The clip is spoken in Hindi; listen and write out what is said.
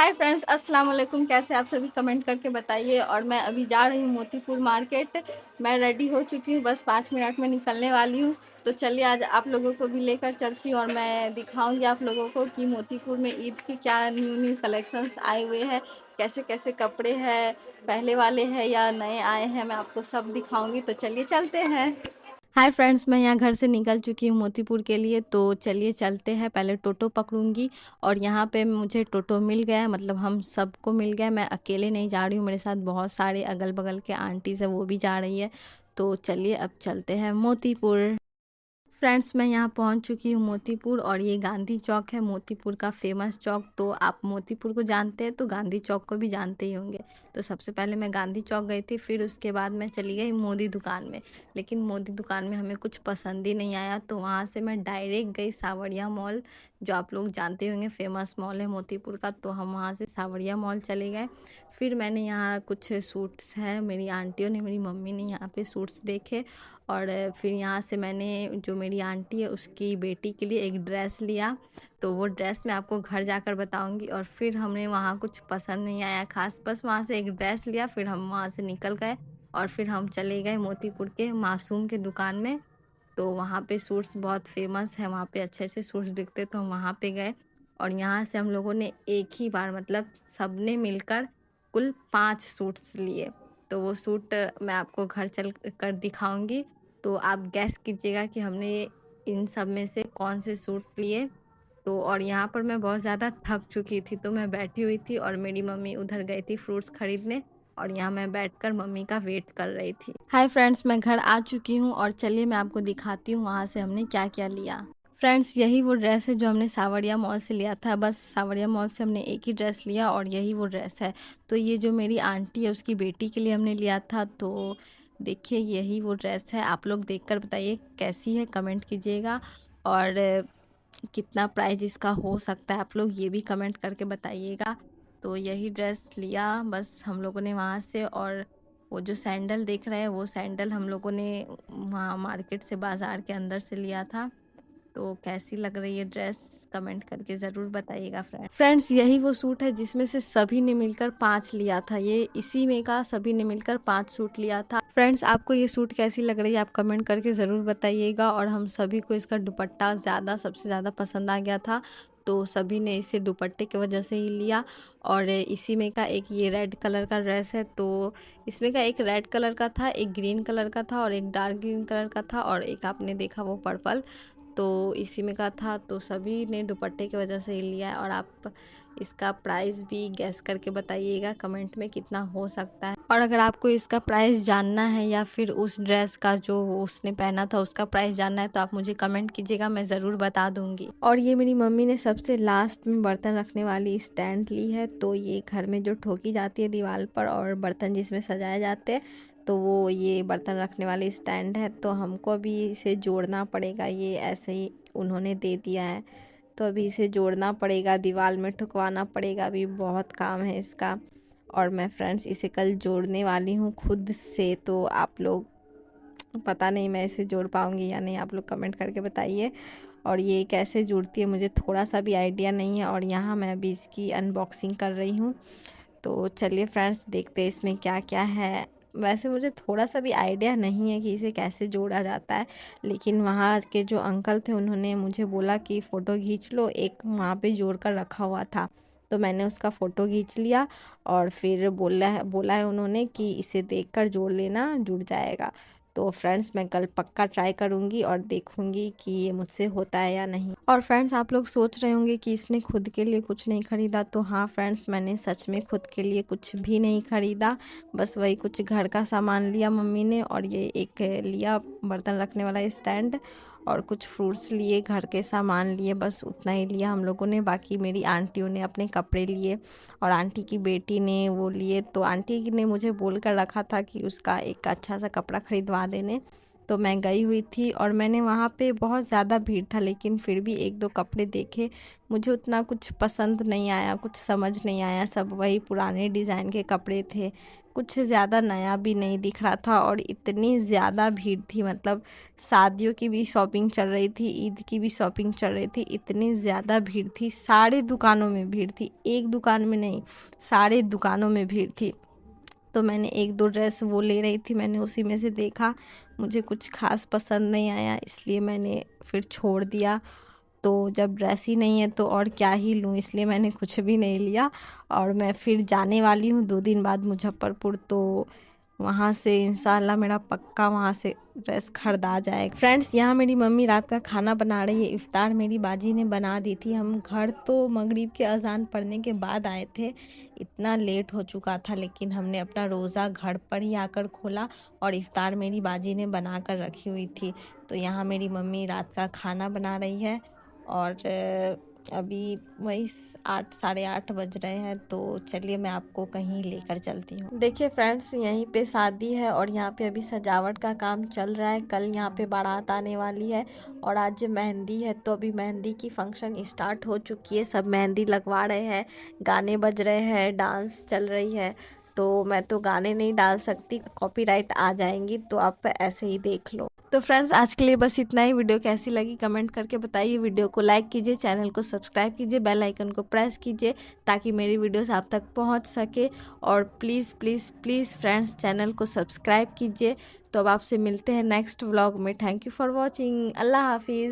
हाय फ्रेंड्स, अस्सलाम वालेकुम। कैसे आप सभी कमेंट करके बताइए। और मैं अभी जा रही हूँ मोतीपुर मार्केट। मैं रेडी हो चुकी हूँ, बस 5 मिनट में निकलने वाली हूँ। तो चलिए आज आप लोगों को भी लेकर चलती हूँ और मैं दिखाऊंगी आप लोगों को कि मोतीपुर में ईद की क्या न्यू न्यू कलेक्शंस आए हुए हैं, कैसे कैसे कपड़े हैं, पहले वाले हैं या नए आए हैं, मैं आपको सब दिखाऊंगी। तो चलिए चलते हैं। हाय फ्रेंड्स, मैं यहाँ घर से निकल चुकी हूँ मोतीपुर के लिए। तो चलिए चलते हैं। पहले टोटो पकड़ूंगी और यहाँ पे मुझे टोटो मिल गया है, मतलब हम सबको मिल गया। मैं अकेले नहीं जा रही हूँ, मेरे साथ बहुत सारे अगल बगल के आंटीज़ है, वो भी जा रही है। तो चलिए अब चलते हैं मोतीपुर। फ्रेंड्स, मैं यहाँ पहुँच चुकी हूँ मोतीपुर और ये गांधी चौक है, मोतीपुर का फेमस चौक। तो आप मोतीपुर को जानते हैं तो गांधी चौक को भी जानते ही होंगे। तो सबसे पहले मैं गांधी चौक गई थी, फिर उसके बाद मैं चली गई मोदी दुकान में। लेकिन मोदी दुकान में हमें कुछ पसंद ही नहीं आया, तो वहाँ से मैं डायरेक्ट गई सावरिया मॉल, जो आप लोग जानते होंगे फेमस मॉल है मोतीपुर का। तो हम वहाँ से सावरिया मॉल चले गए। फिर मैंने यहाँ कुछ सूट्स हैं, मेरी आंटियों ने, मेरी मम्मी ने यहाँ पे सूट्स देखे। और फिर यहाँ से मैंने, जो मेरी आंटी है उसकी बेटी के लिए एक ड्रेस लिया। तो वो ड्रेस मैं आपको घर जाकर बताऊंगी। और फिर हमने वहाँ कुछ पसंद नहीं आया खास, बस वहाँ से एक ड्रेस लिया, फिर हम वहाँ से निकल गए। और फिर हम चले गए मोतीपुर के मासूम के दुकान में। तो वहाँ पे सूट्स बहुत फेमस है, वहाँ पे अच्छे अच्छे सूट्स बिकते, तो हम वहाँ पे गए। और यहाँ से हम लोगों ने एक ही बार, मतलब सब ने मिलकर कुल 5 सूट्स लिए। तो वो सूट मैं आपको घर चल कर दिखाऊंगी। तो आप गैस कीजिएगा कि हमने इन सब में से कौन से सूट लिए। तो और यहाँ पर मैं बहुत ज़्यादा थक चुकी थी, तो मैं बैठी हुई थी और मेरी मम्मी उधर गई थी फ्रूट्स खरीदने, और यहाँ मैं बैठकर मम्मी का वेट कर रही थी। हाय फ्रेंड्स, मैं घर आ चुकी हूँ और चलिए मैं आपको दिखाती हूँ वहाँ से हमने क्या क्या लिया। फ्रेंड्स, यही वो ड्रेस है जो हमने सावरिया मॉल से लिया था। बस सावरिया मॉल से हमने एक ही ड्रेस लिया और यही वो ड्रेस है। तो ये जो मेरी आंटी है उसकी बेटी के लिए हमने लिया था। तो देखिए यही वो ड्रेस है। आप लोग देखकर बताइए कैसी है, कमेंट कीजिएगा। और कितना प्राइस इसका हो सकता है, आप लोग ये भी कमेंट करके बताइएगा। तो यही ड्रेस लिया बस हम लोगों ने वहाँ से। और वो जो सैंडल देख रहे हैं, वो सैंडल हम लोगों ने वहाँ मार्केट से, बाज़ार के अंदर से लिया था। तो कैसी लग रही है ड्रेस, कमेंट करके ज़रूर बताइएगा। फ्रेंड्स, यही वो सूट है जिसमें से सभी ने मिलकर 5 लिया था। ये इसी में का सभी ने मिलकर 5 सूट लिया था। फ्रेंड्स, आपको ये सूट कैसी लग रही है, आप कमेंट करके ज़रूर बताइएगा। और हम सभी को इसका दुपट्टा सबसे ज़्यादा पसंद आ गया था, तो सभी ने इसे दुपट्टे की वजह से ही लिया। और इसी में का एक ये रेड कलर का ड्रेस है। तो इसमें का एक रेड कलर का था, एक ग्रीन कलर का था और एक डार्क ग्रीन कलर का था, और एक आपने देखा वो पर्पल। तो इसी में का था, तो सभी ने दुपट्टे की वजह से ही लिया है। और आप इसका प्राइस भी गैस करके बताइएगा कमेंट में कितना हो सकता है। और अगर आपको इसका प्राइस जानना है या फिर उस ड्रेस का जो उसने पहना था उसका प्राइस जानना है, तो आप मुझे कमेंट कीजिएगा, मैं ज़रूर बता दूंगी। और ये मेरी मम्मी ने सबसे लास्ट में बर्तन रखने वाली स्टैंड ली है। तो ये घर में जो ठोकी जाती है दीवार पर और बर्तन जिसमें सजाए जाते हैं, तो वो ये बर्तन रखने वाली स्टैंड है। तो हमको अभी इसे जोड़ना पड़ेगा, ये ऐसे ही उन्होंने दे दिया है। तो अभी इसे जोड़ना पड़ेगा, दीवार में ठुकवाना पड़ेगा, अभी बहुत काम है इसका। और मैं फ्रेंड्स इसे कल जोड़ने वाली हूँ खुद से। तो आप लोग, पता नहीं मैं इसे जोड़ पाऊँगी या नहीं, आप लोग कमेंट करके बताइए। और ये कैसे जुड़ती है मुझे थोड़ा सा भी आइडिया नहीं है। और यहाँ मैं अभी इसकी अनबॉक्सिंग कर रही हूँ। तो चलिए फ्रेंड्स देखते हैं इसमें क्या क्या है। वैसे मुझे थोड़ा सा भी आइडिया नहीं है कि इसे कैसे जोड़ा जाता है, लेकिन वहाँ के जो अंकल थे उन्होंने मुझे बोला कि फ़ोटो खींच लो, एक वहाँ पे जोड़ कर रखा हुआ था। तो मैंने उसका फ़ोटो खींच लिया और फिर बोला है उन्होंने कि इसे देखकर जोड़ लेना, जुड़ जाएगा। तो फ्रेंड्स मैं कल पक्का ट्राई करूँगी और देखूँगी कि ये मुझसे होता है या नहीं। और फ्रेंड्स, आप लोग सोच रहे होंगे कि इसने खुद के लिए कुछ नहीं ख़रीदा। तो हाँ फ्रेंड्स, मैंने सच में खुद के लिए कुछ भी नहीं ख़रीदा, बस वही कुछ घर का सामान लिया मम्मी ने। और ये एक लिया बर्तन रखने वाला स्टैंड, और कुछ फ्रूट्स लिए, घर के सामान लिए, बस उतना ही लिया हम लोगों ने। बाकी मेरी आंटियों ने अपने कपड़े लिए और आंटी की बेटी ने वो लिए। तो आंटी ने मुझे बोल कर रखा था कि उसका एक अच्छा सा कपड़ा ख़रीदवा देने। तो मैं गई हुई थी और मैंने वहाँ पे, बहुत ज़्यादा भीड़ था लेकिन फिर भी एक दो कपड़े देखे, मुझे उतना कुछ पसंद नहीं आया, कुछ समझ नहीं आया, सब वही पुराने डिज़ाइन के कपड़े थे। कुछ ज़्यादा नया भी नहीं दिख रहा था और इतनी ज़्यादा भीड़ थी, मतलब शादियों की भी शॉपिंग चल रही थी, ईद की भी शॉपिंग चल रही थी, इतनी ज़्यादा भीड़ थी, सारे दुकानों में भीड़ थी, एक दुकान में नहीं सारे दुकानों में भीड़ थी। तो मैंने एक दो ड्रेस वो ले रही थी, मैंने उसी में से देखा, मुझे कुछ खास पसंद नहीं आया, इसलिए मैंने फिर छोड़ दिया। तो जब ड्रेस ही नहीं है तो और क्या ही लूँ, इसलिए मैंने कुछ भी नहीं लिया। और मैं फिर जाने वाली हूँ 2 दिन बाद मुजफ्फरपुर, तो वहाँ से इंशाल्लाह मेरा पक्का वहाँ से ड्रेस खरीदा जाएगा। फ्रेंड्स, यहाँ मेरी मम्मी रात का खाना बना रही है, इफ़्तार मेरी बाजी ने बना दी थी। हम घर तो मगरिब के अज़ान पढ़ने के बाद आए थे, इतना लेट हो चुका था, लेकिन हमने अपना रोज़ा घर पर ही आकर खोला और इफ़्तार मेरी बाजी ने बना कर रखी हुई थी। तो यहाँ मेरी मम्मी रात का खाना बना रही है और अभी वही 8 साढ़े 8 बज रहे हैं। तो चलिए मैं आपको कहीं लेकर चलती हूँ। देखिए फ्रेंड्स, यहीं पे शादी है और यहाँ पे अभी सजावट का काम चल रहा है। कल यहाँ पे बारात आने वाली है और आज मेहंदी है, तो अभी मेहंदी की फंक्शन स्टार्ट हो चुकी है, सब मेहंदी लगवा रहे हैं, गाने बज रहे हैं, डांस चल रही है। तो मैं तो गाने नहीं डाल सकती, कॉपीराइट आ जाएंगी, तो आप ऐसे ही देख लो। तो फ्रेंड्स, आज के लिए बस इतना ही। वीडियो कैसी लगी कमेंट करके बताइए, वीडियो को लाइक कीजिए, चैनल को सब्सक्राइब कीजिए, बेल आइकन को प्रेस कीजिए ताकि मेरी वीडियोस आप तक पहुंच सके। और please please please friends, channel को सब्सक्राइब कीजिए। तो अब आपसे मिलते हैं नेक्स्ट व्लॉग में। Thank you for watching. Allah हाफिज़।